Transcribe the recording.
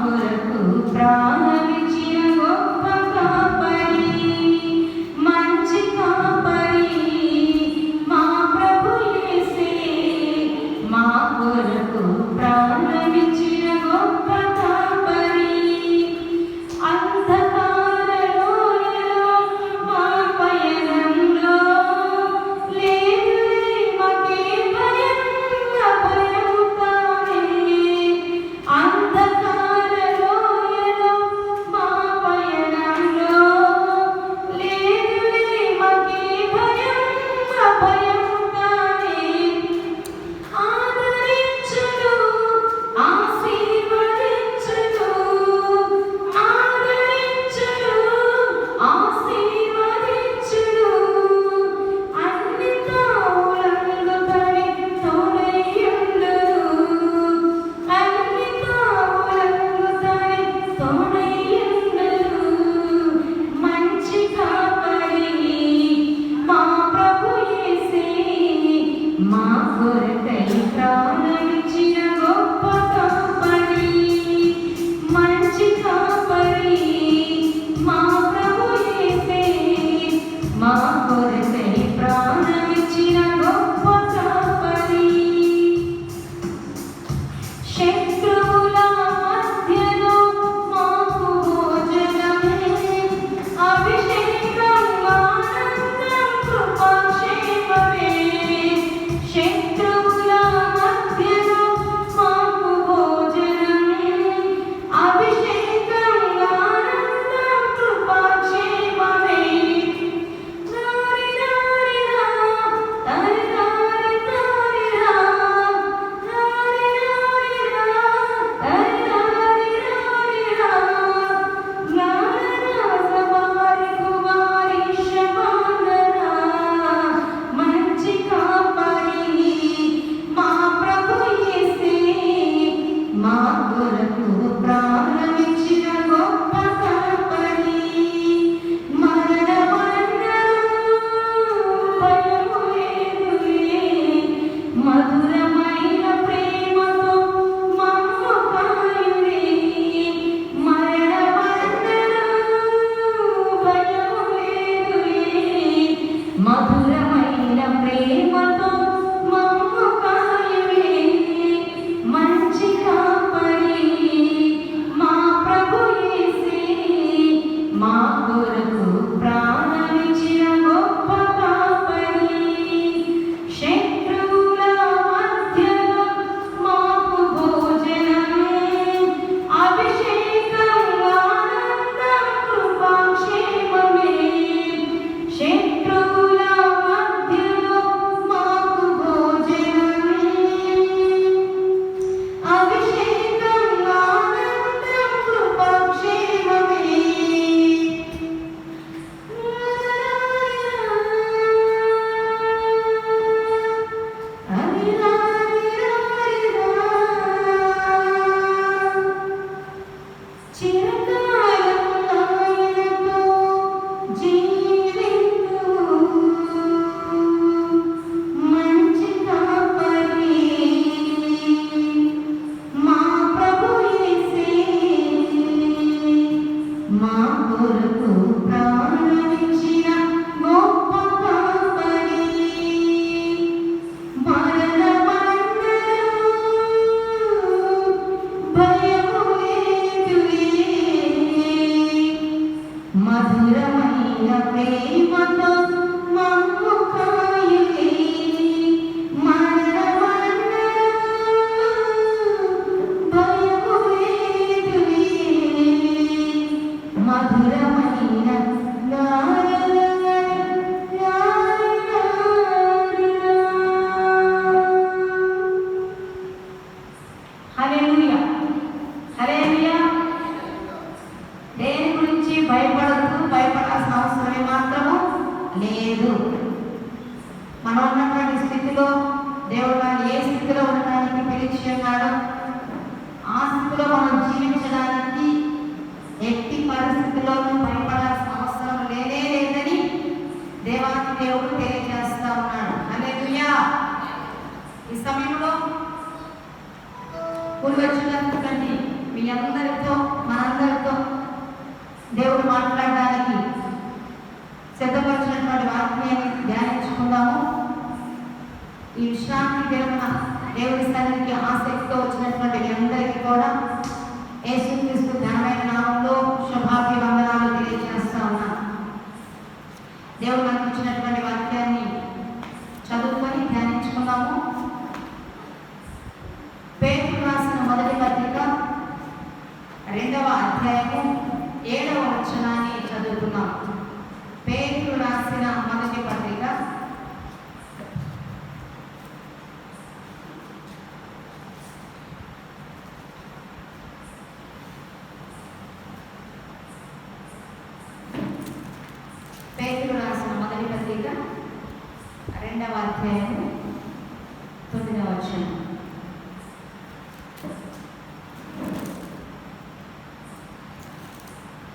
కొరకు ప్రాణమిచ్చిన గొప్ప కాపరి, మంచి కాపరి మా ప్రభు యేసే. మా కొరకు ప్రాణమిచ్చిన గొప్ప కాపరి, అంధకార లోయలో మా పయనంలో లేదులే మాకే భయం, అభయము తానే. అంధకార లోయలో మా పయనంలో లేదులే మాకే భయం, అభయము తానే. ఆదరించును, ఆశీర్వదించును, ఆదరించును, ఆశీర్వదించును. అన్ని తావులందు తడి తోడైయుండును, అన్ని తావులందు తడి తోడైయుండును. మంచి కాపరి మా ప్రభు యేసే. మా కొరకై ప్రాణమిచ్చిన గొప్ప కాపరి, మంచి కాపరి మా ప్రభు యేసే. మా కొరకై ప్రాణమిచ్చిన గొప్ప కాపరి, శత్రువుల మధ్యలో మాకు భోజనం, అభిషేకం, ఆనందం, కృపాక్షేమమే. శత్రువుల మధ్యలో మాకు భోజనం, అభిషేకం, ఆనందం, కృపాక్షేమమే. రారి రారిరా, తరి రారి తారిరా, రారి రారిరా, తరి రారి రారిరా. జ్ఞానరాజ వారి కుమారి శమానరా, మంచి కాపరి మా ప్రభు యేసే. మా కొరకు ప్రాణమిచ్చిన గొప్ప కాపరి, మరణమందరూ భయము లేదులే. మధురమైన ప్రేమతో మమ్ము కాయుడే. మరణమందరూ భయము లేదులే. మధురమైన ప్రేమతో మమ్ము కాయుడే. మంచి కాపరి మా ప్రభు యేసే. మా కొరకు ప్రాణమిచ్చిన గొప్ప కాపరి, శత్రువుల మధ్యలో మాకు భోజనం, అభిషేకం, ఆనందం, కృపాక్షేమమే. శత్రువుల మధ్యలో మాకు భోజనం, అభిషేకం, ఆనందం, కృపాక్షేమమే. చిరకాలం ఆయనతో జీవింతు, మంచి కాపరి మా ప్రభు యేసే. మా కొరకు ప్రాణమిచ్చిన గొప్ప కాపరి, మరణమందరూ భయము లేదులే. మధురమైన ప్రేమతో మమ్ము కాయుడే. మరణమందరూ భయము లేదులే. మధురమైన హల్లెలూయా, హల్లెలూయా. దేని గురించి భయపడద్దు, భయపడాల్సిన అవసరమే మాత్రము లేదు. మనం ఉన్నటువంటి స్థితిలో దేవుడు మనం ఏ స్థితిలో ఉండడానికి పిలిచి ఉన్నాడో ఆ స్థితిలో మనం జీవించడానికి ఎట్టి పరిస్థితుల్లోనూ భయపడాల్సిన అవసరం లేనే లేదని దేవాది దేవుడు తెలియజేస్తా ఉన్నాడు. హల్లెలూయా. ఈ సమయంలో కూడి వచ్చినటువంటి మీ అందరితో మాట్లాడడానికి సిద్ధపరిచినటువంటి వాక్యాన్ని ధ్యానించుకుందాము. ఈ విశ్రాంతి దినమున దేవుని సన్నిధికి ఆసక్తితో వచ్చినటువంటి మీ అందరికీ కూడా యేసుక్రీస్తు ఘనమైన నామంలో శుభాభివందనాలు తెలియజేస్తా ఉన్నాను. దేవుడు మనకు ఇచ్చినటువంటి వాక్యాన్ని చదువుకొని ధ్యానించుకున్నాము. పేతురు రాసిన మొదటి పత్రిక 2వ అధ్యాయము 7వ వచనాన్ని చదువుకున్నాం. పేతురు రాసిన మొదటి పత్రిక 2వ అధ్యాయము 9వ వచనం.